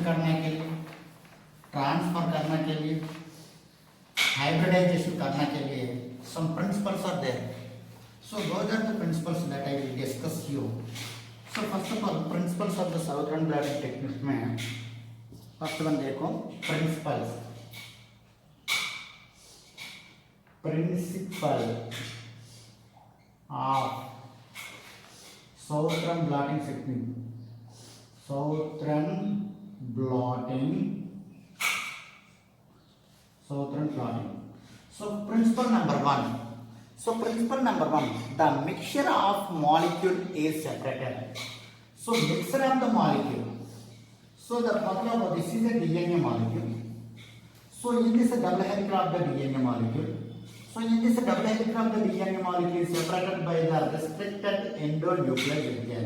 करने के लिए, ट्रांसफर करने के लिए, hybridization करने के लिए some principles are there. So those are the principles that I will discuss you. So first of all, principles of the Southern Blading technique में first one देखो principle of Southern Blading technique. Southern blotting. So principle number one. The mixture of molecule is separated. So mixture of the molecule. So the मतलब this is a DNA molecule. So in this double helix of the DNA molecule. So in this double helix of the DNA molecule is separated by the restricted endonuclear region.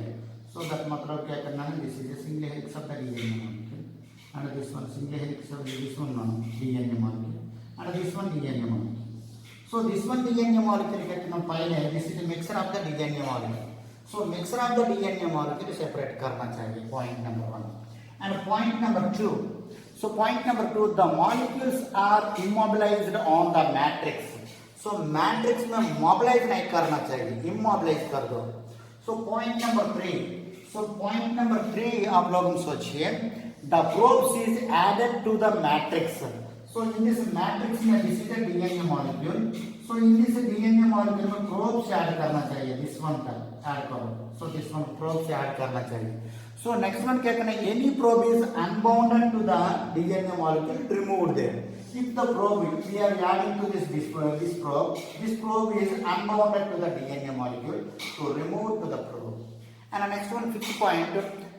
So that मतलब क्या करना है? This is a single helix of the DNA molecule, and this one single helix of this one DNA molecule, and this one DNA molecule. So this one DNA molecule कहते हैं पहले this is a mixture of the DNA molecule. So mixture of the DNA molecule separate करना चाहिए. Point number one. And point number two. So point number two, the molecules are immobilized on the matrix. So matrix में mobilize नहीं करना चाहिए, immobilize कर दो. So point number three. So point number three आप लोग सोचिए, the probes is added to the matrix. So in this matrix में this is a DNA molecule. So in this DNA molecule में probes add करना चाहिए. This one का add करो. So this one probes add करना चाहिए. So next one क्या करना है? Any probe is unbounded to the DNA molecule, removed there. If the probe, we are adding to this probe is unbounded to the DNA molecule, to remove to the probe. And the next one, fifth point,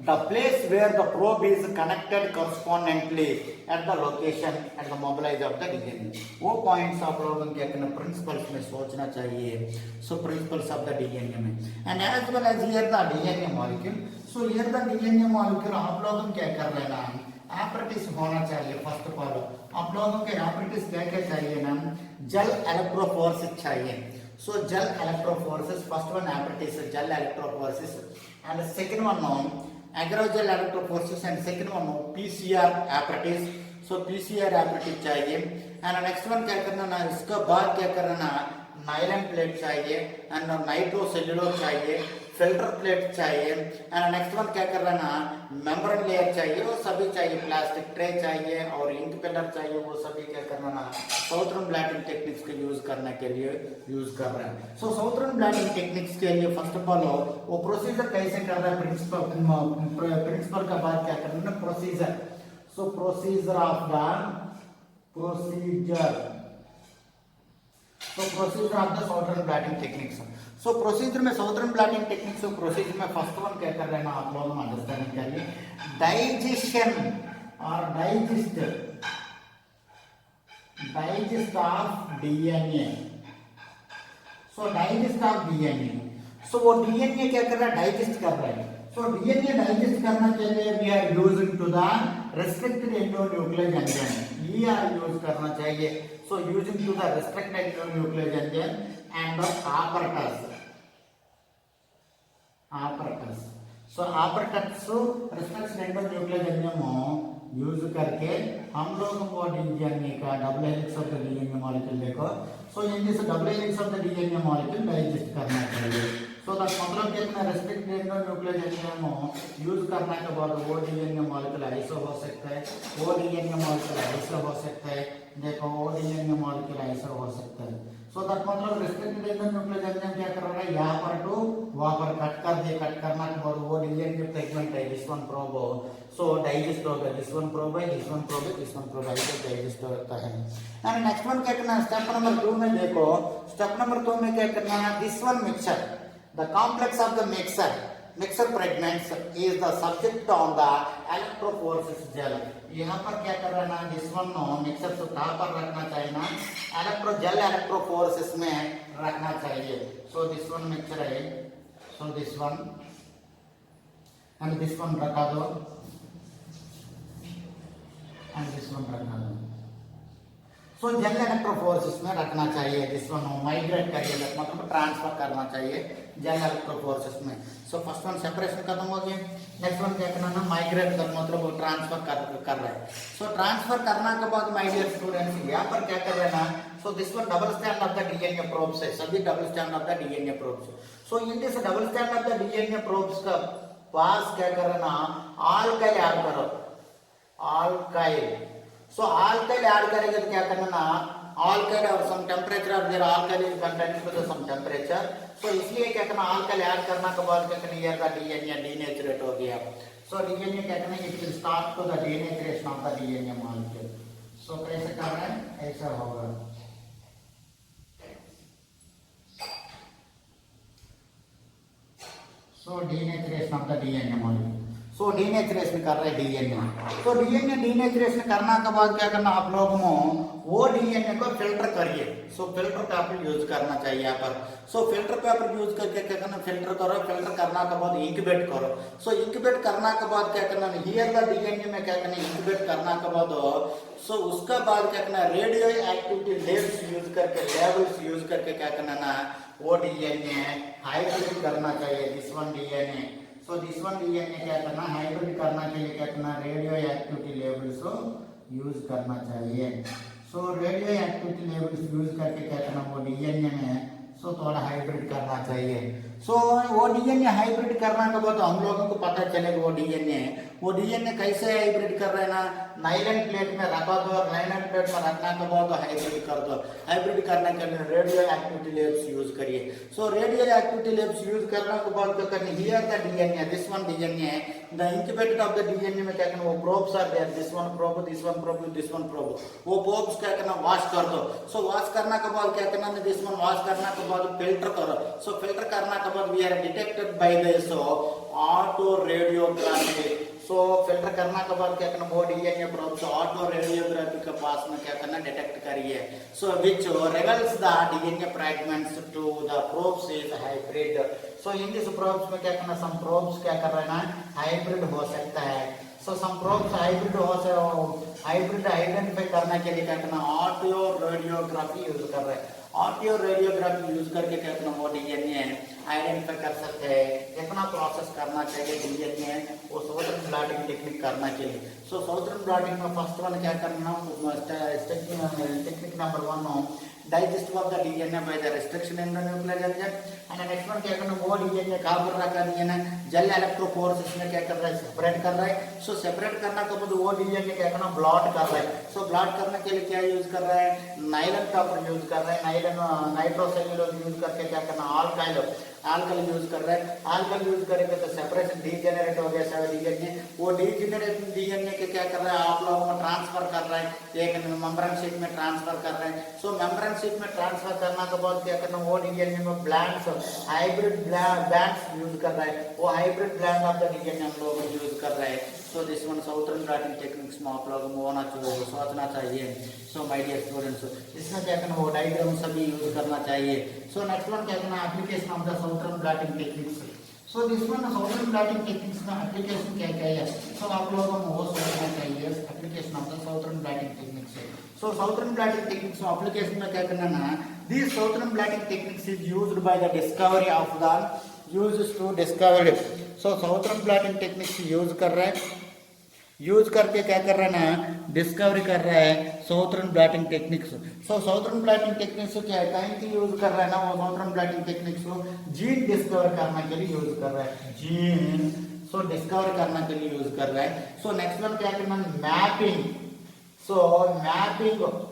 the place where the probe is connected correspondingly at the location at the mobilize of the DNA. वो points आप लोगों के अपने principles में सोचना चाहिए. So principles of the DNA में. And as well as here the DNA molecule. So here the DNA molecule आप लोगों क्या कर रहे हैं ना? Apparatus होना चाहिए first of all. आप लोगों के apparatus क्या क्या चाहिए ना? Gel electrophoresis चाहिए. So gel electrophoresis, first one apparatus gel electrophoresis, and the second one agrogel electrophoresis, and second one PCR apparatus. So PCR apparatus चाहिए. And next one क्या करना ना? इसका बाद क्या करना ना? नाइलन प्लेट चाहिए, एंड नाइट्रोसेल्युलोज चाहिए, फिल्टर प्लेट चाहिए, एंड नेक्स्ट वन क्या कर रहा है ना? मेम्ब्रेन लेयर चाहिए, वो सभी चाहिए. प्लास्टिक ट्रे चाहिए और इंक पेलर चाहिए, वो सभी क्या करना ना? साउथर्न ब्लैटिंग टेक्निक्स के यूज करने के लिए यूज कर रहे हैं. सो साउथर्न ब्लैटिंग टेक्निक्स के लिए फर्स्ट ऑफ ऑल वो प्रोसीजर कैसे कर रहा है? प्रिंसिपल का बाद क्या करना है? Procedure. So procedure of the Southern blotting techniques. So procedure में Southern blotting techniques procedure में first one क्या कर रहे हैं ना? आप लोग अंडरस्टैंडिंग करिए. Digestion or digest of DNA. So digest of DNA. So वो DNA क्या कर रहा है? डाइजेस्ट कर रहा है. So DNA डाइजेस्ट करने के लिए we are using to the restricted endonuclease enzyme. ये यूज करना चाहिए. So using to the restricted endonuclease enzyme and the apparatus. So apparatus restricted endonuclease enzyme use करके हम लोग को डीएनए का double helix of the DNA molecule देखो. So in this double helix of the DNA molecule digest करना चाहिए. So that मतलब कितना रेस्ट्रिक्टेड एंडोन्यूक्लियस एंजाइम यूज करने के बाद वो डीएनए मॉलिक्यूल ऐसा हो सकता है, वो डीएनए मॉलिक्यूल ऐसा हो सकता है, देखो वो डीएनए मॉलिक्यूल ऐसा हो सकता है. सो दैट मतलब रेस्ट्रिक्टेड एंडोन्यूक्लियस एंजाइम क्या कर रहा है? यहाँ पर टू वहां पर कट कर दे. कट करने के बाद वो डीएनए फ्रेगमेंट है, दिस वन प्रोब हो, सो डाइजेस्ट होगा. दिस वन प्रोब है, दिस वन प्रोब है, दिस वन प्रोब ऐसे डाइजेस्ट होता है. एंड नेक्स्ट वन क्या करना है? स्टेप नंबर 2 में देखो. स्टेप नंबर 2 में क्या करना है? This one mixture, the complex of the mixer fragments is the subject on the electrophoresis gel. यहाँ पर क्या कर रहा है ना? दिस वन मिक्सर को कहाँ पर रखना चाहिए ना? जेल इलेक्ट्रोफोरेसिस में रखना चाहिए. सो दिस वन मिक्सर है, so this one and this one रखा दो, एंड दिस वन रखा दो. सो जेल इलेक्ट्रोफोरेसिस में रखना चाहिए, दिस वन माइग्रेट करिए मतलब ट्रांसफर करना चाहिए जेल इलेक्ट्रोफोरेसिस में। सो फर्स्ट वन सेपरेशन खत्म हो गया, नेक्स्ट वन क्या करना ना माइग्रेट कर मतलब ट्रांसफर कर रहा है। सो ट्रांसफर करने के बाद माय डियर स्टूडेंट्स यहाँ पर क्या कर रहे हैं ना, so this one double stand of the DNA probes है, सभी double stand of the DNA probes. So in this double stand of the DNA probes का पास क्या कर रहे ना अल्काइल ऐड करो, अल्काइल। सो अल्काइल ऐड करेंगे तो क्या करना ना अल्काइल और सम टेम्परेचर और there alkyl is content with some temperature. सो इसलिए क्या करना अल्काइल ऐड करने के बाद क्या करना हियर द डीएनए डीनेचुरेट हो गया। सो डीएनए क्या करना it will start to the denaturation of the DNA molecule. So कैसे कर रहे हैं ऐसा होगा। So denaturation of the DNA molecule, so denaturation कर रहे हैं डीएनए। तो डीएनए डीनेचुरेशन करने के बाद क्या करना आप लोगों को वो डीएनए को फिल्टर करिए। सो फिल्टर पेपर यूज करना चाहिए यहाँ पर। सो फिल्टर पेपर यूज करके क्या करना फिल्टर करो, फिल्टर करने के बाद इंक्यूबेट करो। सो इंक्यूबेट करने के बाद क्या करना हियर द डीएनए में क्या करना इंक्यूबेट करने के बाद सो उसका बाद क्या करना रेडियो एक्टिविटी लेवल्स यूज करके क्या करना ना वो डीएनए हाइब्रिड करना चाहिए, this one DNA. So this one DNA क्या करना हाइब्रिड करना के लिए क्या करना रेडियो एक्टिविटी लेवल्स यूज करना चाहिए। सो रेडियो एक्टिविटी लेवल्स यूज करके क्या करना वो डीएनए में सो थोड़ा हाइब्रिड करना चाहिए। सो वो डीएनए हाइब्रिड करने के बाद हम लोगों को पता चलेगा वो डीएनए कैसे हाइब्रिड कर रहे हैं ना नाइलन प्लेट में रखा दो और नाइलन प्लेट में रखने के बाद हाइब्रिड कर दो। हाइब्रिड करने के लिए रेडियो एक्टिविटी लेवल्स यूज करिए। So radioactivity levels use करने के बाद क्या करना here the DNA this one DNA the incubated of the DNA में क्या करना वो probes are there, this one probe this one probe this one probe. वो प्रोब्स क्या करना वॉश कर दो। सो वॉश करने के बाद क्या करना दिस वन वॉश करने के बाद फिल्टर करो। सो फिल्टर करने के बाद we are detected by this autoradiography. So filter करने के बाद क्या करना वो डीएनए प्रोब्स ऑटो रेडियोग्राफी के पास में क्या करना डिटेक्ट करिए। So which reveals the DNA fragments to the probes is hybrid. So in this probes में क्या करना सम प्रोब्स क्या कर रहे हैं ना हाइब्रिड हो सकता है। सो सम प्रोब्स हाइब्रिड हाइब्रिड आइडेंटिफाई करने के लिए क्या करना ऑटो रेडियोग्राफी यूज कर रहे हैं। ऑटो रेडियोग्राफी यूज करके क्या करना वो डीएनए आइडेंटिफाई कर सकते हैं। कितना प्रोसेस करना चाहिए डीएनए वो साउथर्न ब्लॉटिंग टेक्निक करने के लिए। सो साउथर्न ब्लॉटिंग में फर्स्ट वन क्या करना technique number 1 digestion of the DNA by the restriction in the nuclear junction and next one क्या करना वो डीएनए कहाँ पर रखा डीएनए जेल इलेक्ट्रोफोरेसिस में क्या कर रहा है सेपरेट कर रहा है। सो सेपरेट करना के बाद वो डीएनए क्या करना ब्लॉट कर रहा है। सो ब्लॉट करने के लिए क्या यूज कर रहा है नाइलन पेपर यूज कर रहा है। नाइलन नाइट्रोसेल्यूलोज यूज करके क्या करना अल्काइल यूज कर रहा है। अल्काइल यूज करेंगे तो सेपरेशन डीजेनरेट हो गया सारा डीएनए। वो डीजेनरेट डीएनए के क्या कर रहा है आप लोगों को ट्रांसफर कर रहा है एक मेम्ब्रेन शीट में ट्रांसफर कर रहे हैं। सो मेम्ब्रेन शीट में ट्रांसफर करने के बाद क्या करना वो डीएनए में ब्लैंड्स हाइब्रिड ब्लैंड्स यूज कर रहा है। वो hybrid bland of the DNA हम लोग यूज कर रहे हैं। So this one southern blotting techniques में आप लोगों को होना चाहिए सोचना चाहिए। सो माय डियर स्टूडेंट्स इसमें क्या करना वो डायग्राम सभी यूज करना चाहिए। सो नेक्स्ट वन क्या करना application of the southern blotting techniques. So this one southern blotting techniques का एप्लीकेशन क्या क्या है सो आप लोगों को वो सोचना चाहिए application of the southern blotting techniques. So southern blotting techniques application में क्या करना ना this southern blotting techniques is used by the discovery of the used to discover. So southern blotting techniques use कर रहे हैं यूज करके क्या कर रहा है ना डिस्कवरी कर रहा है southern blotting techniques. So southern blotting techniques क्या है कहीं की यूज कर रहा है ना वो साउथर्न ब्लॉटिंग टेक्निक्स को जीन डिस्कवर करने के लिए यूज कर रहा है जीन। सो डिस्कवर करने के लिए यूज कर रहा है। सो नेक्स्ट वन क्या करना मैपिंग। सो मैपिंग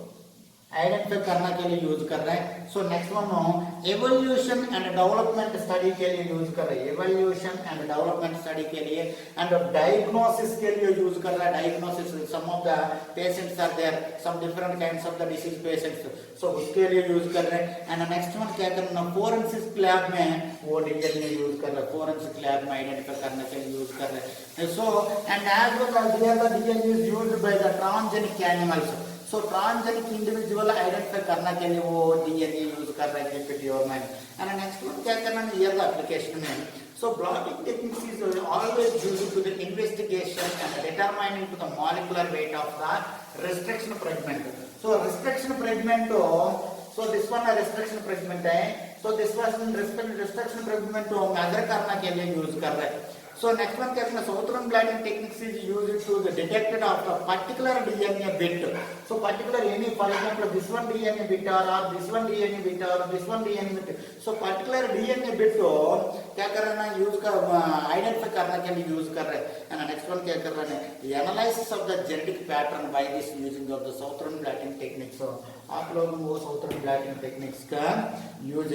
आइडेंटिफाई करने के लिए यूज कर रहा है। सो next one evolution and development study के लिए यूज कर रहा है एवोल्यूशन एंड डेवलपमेंट स्टडी के लिए एंड डायग्नोसिस के लिए यूज कर रहा है diagnosis some of the patients are there some different kinds of the disease patients. So उसके लिए यूज कर रहे हैं। एंड नेक्स्ट वन क्या करना फोरेंसिक लैब में वो डीएनए यूज कर रहा है फोरेंसिक लैब में आइडेंटिफाई करने के लिए यूज कर रहे हैं। So and as well as here the DNA is used by the transgenic animals. So transgenic individual identify करने के लिए वो डीएनए यूज कर रहे हैं केपीटीओरमैन। एंड नेक्स्ट वन क्या करना हियर द एप्लीकेशन में। So blotting techniques is always used to the investigation and determining to the molecular weight of the restriction fragment. So restriction fragment. So this one a restriction fragment है. So this one restriction fragment measure करना के लिए use कर रहे हैं. So next one क्या है? Southern blotting techniques is used to the detected of a particular DNA bit. So particular any, for example, this one DNA bit or this one DNA bit or this one DNA bit. So particular DNA bit को क्या करना use का identify करना के लिए use कर रहे हैं. And next one क्या कर रहे हैं? The analysis of the genetic pattern by this using of the Southern blotting techniques. So आप लोगों को Southern blotting techniques का use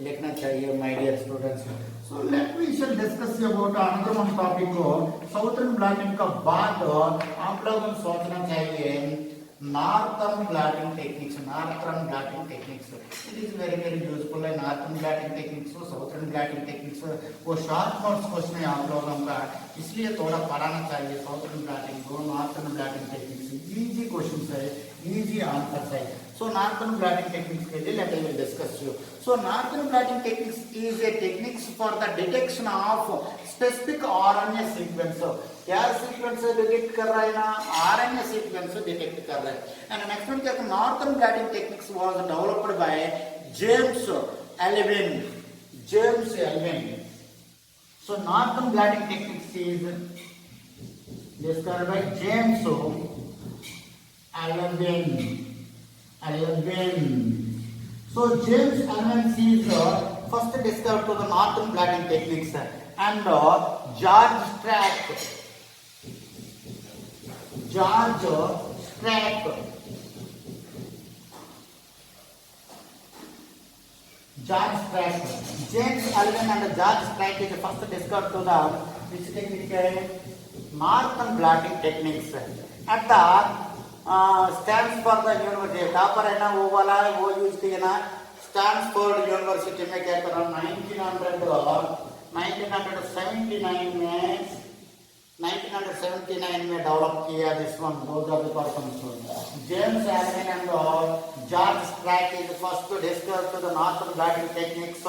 लिखना चाहिए, my dear students. So let me shall discuss about another one topic को Southern blotting का बाद आप लोगों को सोचना चाहिए Northern blotting techniques. Northern blotting techniques. It is very useful है Northern blotting techniques और Southern blotting techniques. वो short notes क्वेश्चन है आप लोगों का, इसलिए थोड़ा पढ़ाना चाहिए Southern blotting को, Northern blotting techniques. Easy questions है, easy answers है. So Northern blotting techniques के लिए let me discuss you. So Northern blotting techniques is a techniques for the detection of specific RNA sequence. क्या sequence detect कर रहा है ना, RNA sequence detect कर रहा है. एंड नेक्स्ट वन क्या है? Northern blotting techniques was developed by James Alwine. So northern blotting techniques is discovered by James Alwine. So James Allen is first discovered to the northern blotting techniques and George Strack James Allen and George Strack is first discovered to the which technique northern blotting techniques at the stands for the university. Topper है ना वो वाला, वो use किया ना Stanford university में क्या कर रहा 1979 में डेवलप किया this one. Those are the persons. James Alwine and George Stark is first to discover to the northern blotting techniques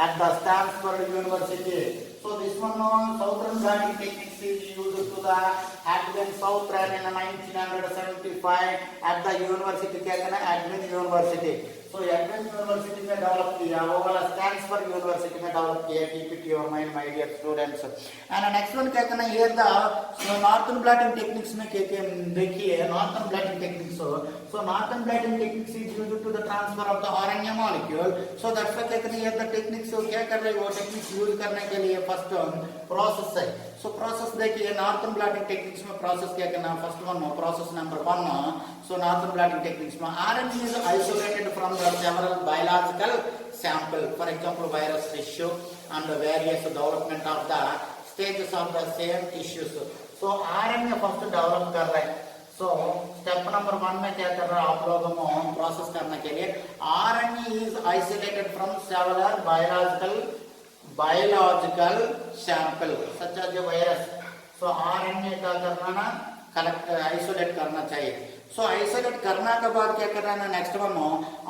at the Stanford University. So this one Southern blotting techniques is used to the Advent Southern in 1975 at the university क्या कहना Advent University. So Advent University में develop किया, वो वाला Stanford University में develop किया. Keep it your mind my dear students. And next one क्या कहना here the Northern blotting techniques में क्या देखिए Northern blotting techniques. So Northern blotting techniques is used to the transfer of the RNA molecule. So that's why क्या कहना here the techniques क्या कर रहे हैं, वो techniques यूज करने के लिए फर्स्ट प्रोसेस है. सो प्रोसेस देखिए नॉर्थर्न ब्लॉटिंग टेक्निक्स में प्रोसेस क्या करना, फर्स्ट वन प्रोसेस नंबर 1. सो नॉर्थर्न ब्लॉटिंग टेक्निक्स में RNA is isolated from the several biological sample, for example virus tissue and various development of the stages of the same tissues. So RNA first develop कर रहे हैं. So step number 1 में क्या कर रहा है आप लोगों को प्रोसेस करने के लिए RNA is isolated from several biological sample such as virus. So RNA का करना ना कलेक्ट आइसोलेट करना चाहिए. सो आइसोलेट करने के बाद क्या करना है next one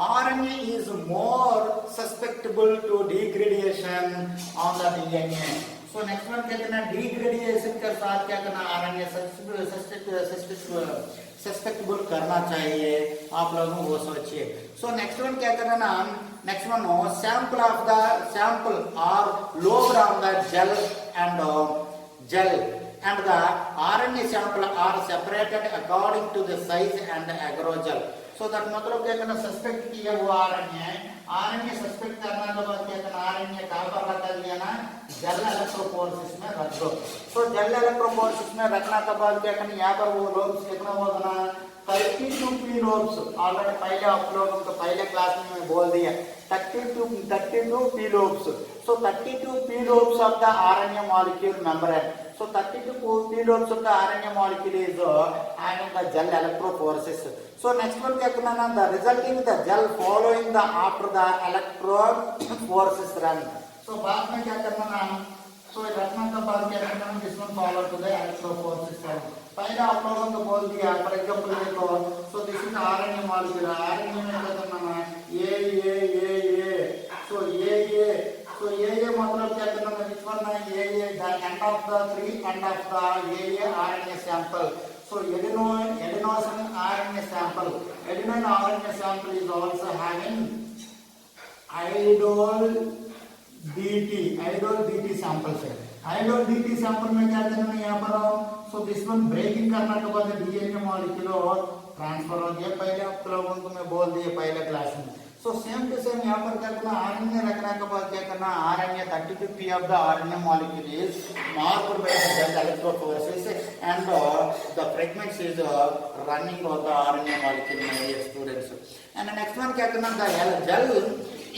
RNA is more susceptible to degradation on the DNA. So next one क्या करना डिग्रेडेशन के साथ क्या करना आरएनए सस्पेक्टेबल करना चाहिए आप लोगों को वो सोचिए. सो नेक्स्ट वन क्या करना ना next one sample of the sample are loaded on the gel and the RNA sample are separated according to the size and agrogel. So that मतलब क्या करना सस्पेक्ट किया वो आरएनए सस्पेक्ट करना के बाद क्या करना आरएनए कहाँ पर रख दिया ना जेल इलेक्ट्रोफोरेसिस में रख दो. सो जेल इलेक्ट्रोफोरेसिस में रखने के बाद क्या करना यहाँ पर वो लोब्स कितना होगा 32 पी लोब्स. ऑलरेडी पहले आप लोगों को पहले क्लास में मैं बोल दिया 32 P lobes. So 32 P lobes of the RNA molecule membrane. So 32 pí lobes of the RNA molecule is having the gel electrophoresis. So next one क्या करना ना the resulting the gel following the after the electrophoresis run. So बाद में क्या करना ना so रखने के बाद क्या करना ना this one follow to the electrophoresis run. पहले आप लोगों को बोल दिया for example देखो so this is RNA molecule. RNA में क्या करना ना ये so ये मतलब क्या करना है which one है ये the end of the 3 end of the ये RNA sample. So So adenosine RNA sample. Adenine RNA sample is also having idol DT sample से idol DT sample में क्या करना है यहाँ पर so this one breaking करने के बाद DNA molecule ट्रांसफर हो गया पहले आप लोगों को मैं बोल दिया पहले क्लास में so same to same यहाँ पर क्या करना RNA रखने के बाद क्या करना RNA 32 P of the RNA molecule is marked by the electrophoresis and the fragments is running of the RNA molecule my dear students and the next one क्या करना the gel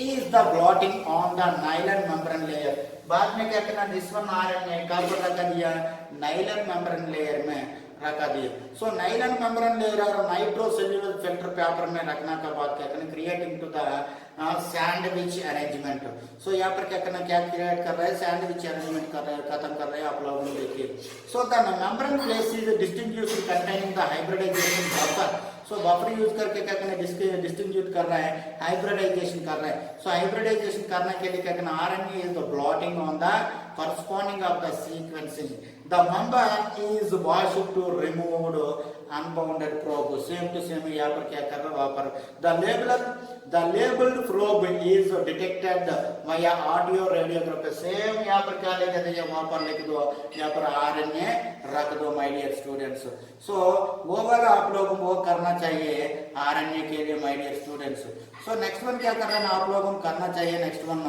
is the blotting on the nylon membrane layer बाद में क्या करना this one RNA कब रखा दिया nylon membrane layer में रखा दिया सो नाइलन मेम्ब्रेन लेयर और नाइट्रोसेल्युलर फिल्टर पेपर में रखना का बाद क्या करना creating to the sandwich arrangement so यहाँ पर क्या करना क्या क्रिएट कर रहा है सैंडविच अरेंजमेंट कर रहे हैं खत्म कर रहे हैं आप लोग देखिए so the membrane place is distinguished containing the hybridization buffer so buffer use करके क्या करना डिस्टिंग्विश कर रहा है हाइब्रिडाइजेशन कर रहा है सो हाइब्रिडाइजेशन करने के लिए क्या करना RNA is the blotting on the corresponding of the sequencing the membrane is washed to remove unbounded probe same to same यहाँ पर क्या कर रहा है वहाँ पर the labeled probe is detected via audio radiography same यहाँ पर क्या लिख दो वहाँ पर लिख दो यहाँ पर RNA रख दो my dear students so वो वाला आप लोगों को वो करना चाहिए RNA के लिए my dear students so next one क्या करना है आप लोगों को करना चाहिए next one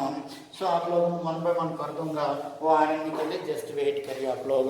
so आप लोगों को 1 by 1 कर दूंगा वो RNA के लिए जस्ट वेट करिए आप लोग